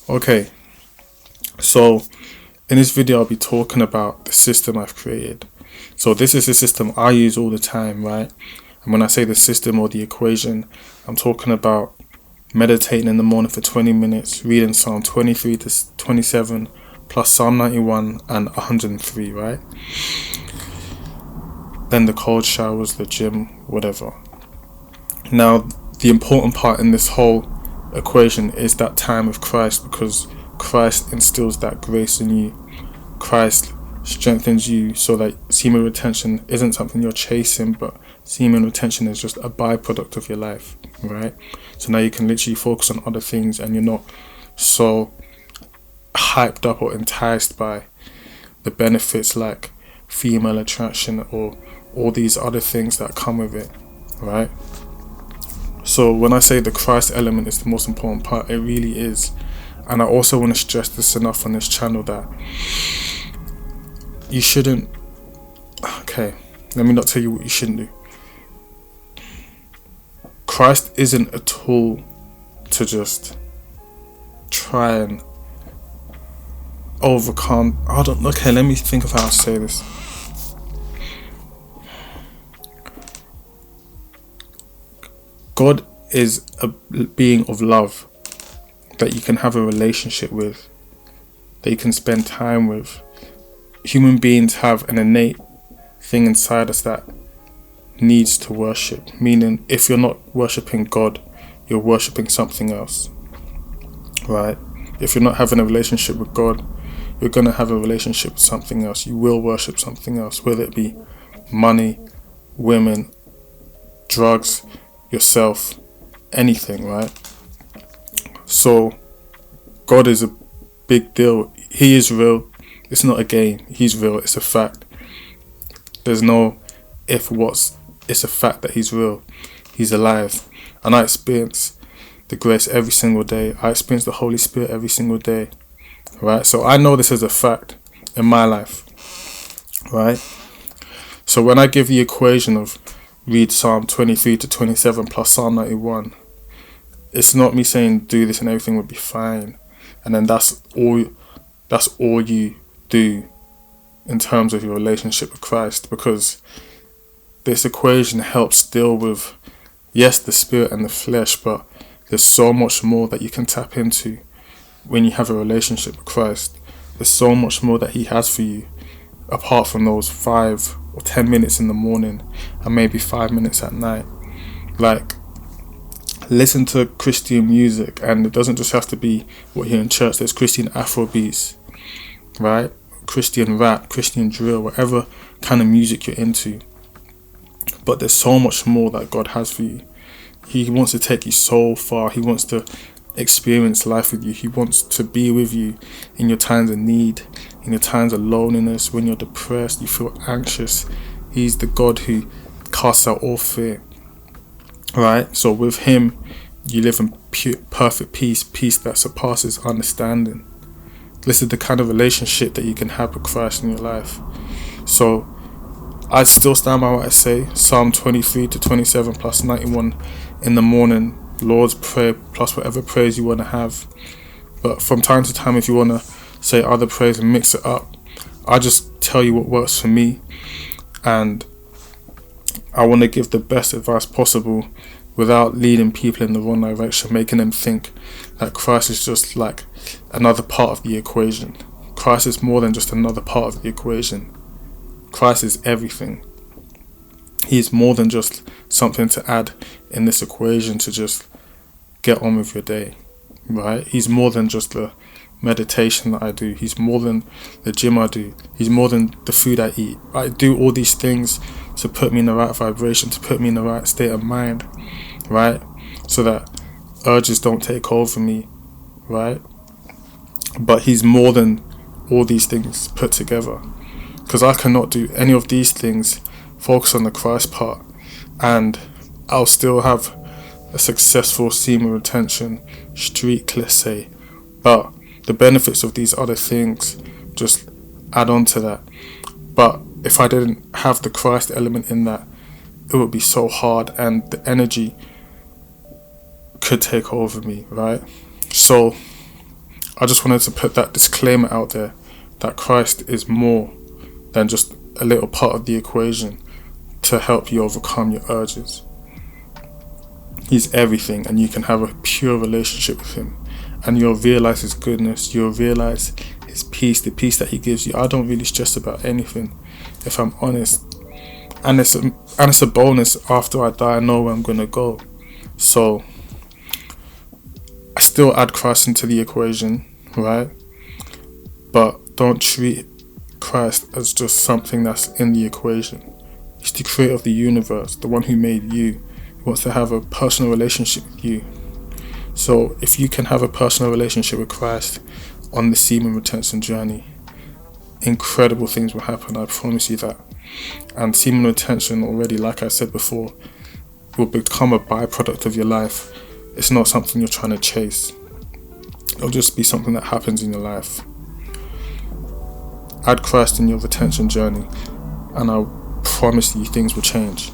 Okay, so in this video I'll be talking about the system I've created. So this is a system I use all the time, right? And when I say the system or the equation, I'm talking about meditating in the morning for 20 minutes, reading Psalm 23 to 27, plus Psalm 91 and 103, right? Then the cold showers, the gym, whatever. Now, the important part in this whole equation is that time with Christ, because Christ instills that grace in you. Christ strengthens you so that semen retention isn't something you're chasing, but semen retention is just a byproduct of your life, right? So now you can literally focus on other things and you're not so hyped up or enticed by the benefits like female attraction or all these other things that come with it, right? So when I say the Christ element is the most important part, it really is. And I also want to stress this enough on this channel that you shouldn't, okay, let me not tell you what you shouldn't do. Christ isn't a tool to just try and overcome. Okay, let me think of how to say this. God is a being of love that you can have a relationship with, that you can spend time with. Human beings have an innate thing inside us that needs to worship, meaning if you're not worshipping God, you're worshipping something else, right? If you're not having a relationship with God, you're going to have a relationship with something else. You will worship something else, whether it be money, women, drugs, yourself, anything, right? So God is a big deal. He is real. It's not a game. He's real. It's a fact. There's no if, what's. It's a fact that he's real. He's alive. And I experience the grace every single day. I experience the Holy Spirit every single day, right? So I know this is a fact in my life, right? So when I give the equation of read Psalm 23 to 27 plus Psalm 91, it's not me saying do this and everything will be fine, and then that's all you do in terms of your relationship with Christ, because this equation helps deal with, yes, the spirit and the flesh, but there's so much more that you can tap into when you have a relationship with Christ. There's so much more that he has for you apart from those 5 or 10 minutes in the morning and maybe 5 minutes at night. Like, listen to Christian music, and it doesn't just have to be what you hear in church. There's Christian Afrobeats, right? Christian rap, Christian drill, whatever kind of music you're into. But there's so much more that God has for you. He wants to take you so far. He wants to experience life with you. He wants to be with you in your times of need, in your times of loneliness, when you're depressed, you feel anxious. He's the God who casts out all fear, right? So with him, you live in perfect peace that surpasses understanding. This is the kind of relationship that you can have with Christ in your life. So I still stand by what I say. Psalm 23 to 27 plus 91 in the morning, Lord's Prayer plus whatever prayers you want to have. But from time to time, if you want to say other prayers and mix it up, I just tell you what works for me, and I want to give the best advice possible without leading people in the wrong direction, making them think that Christ is just like another part of the equation. Christ is more than just another part of the equation. Christ is everything. He is more than just something to add in this equation to just get on with your day, right? He's more than just the meditation that I do. He's more than the gym I do. He's more than the food I eat. I do all these things to put me in the right vibration, to put me in the right state of mind, right? So that urges don't take over me, right? But he's more than all these things put together, because I cannot do any of these things, focus on the Christ part, and I'll still have a successful semen retention streak, let's say. But the benefits of these other things just add on to that. But if I didn't have the Christ element in that, it would be so hard, and the energy could take over me, right? So I just wanted to put that disclaimer out there that Christ is more than just a little part of the equation to help you overcome your urges. He's everything, and you can have a pure relationship with him, and you'll realize his goodness, you'll realize his peace, the peace that he gives you. I don't really stress about anything, if I'm honest. And it's a bonus. After I die, I know where I'm going to go. So I still add Christ into the equation, right? But don't treat Christ as just something that's in the equation. He's the creator of the universe, the one who made you. He wants to have a personal relationship with you. So if you can have a personal relationship with Christ on the semen retention journey, incredible things will happen, I promise you that. And semen retention already, like I said before, will become a byproduct of your life. It's not something you're trying to chase. It'll just be something that happens in your life. Add Christ in your retention journey, and I promise you things will change.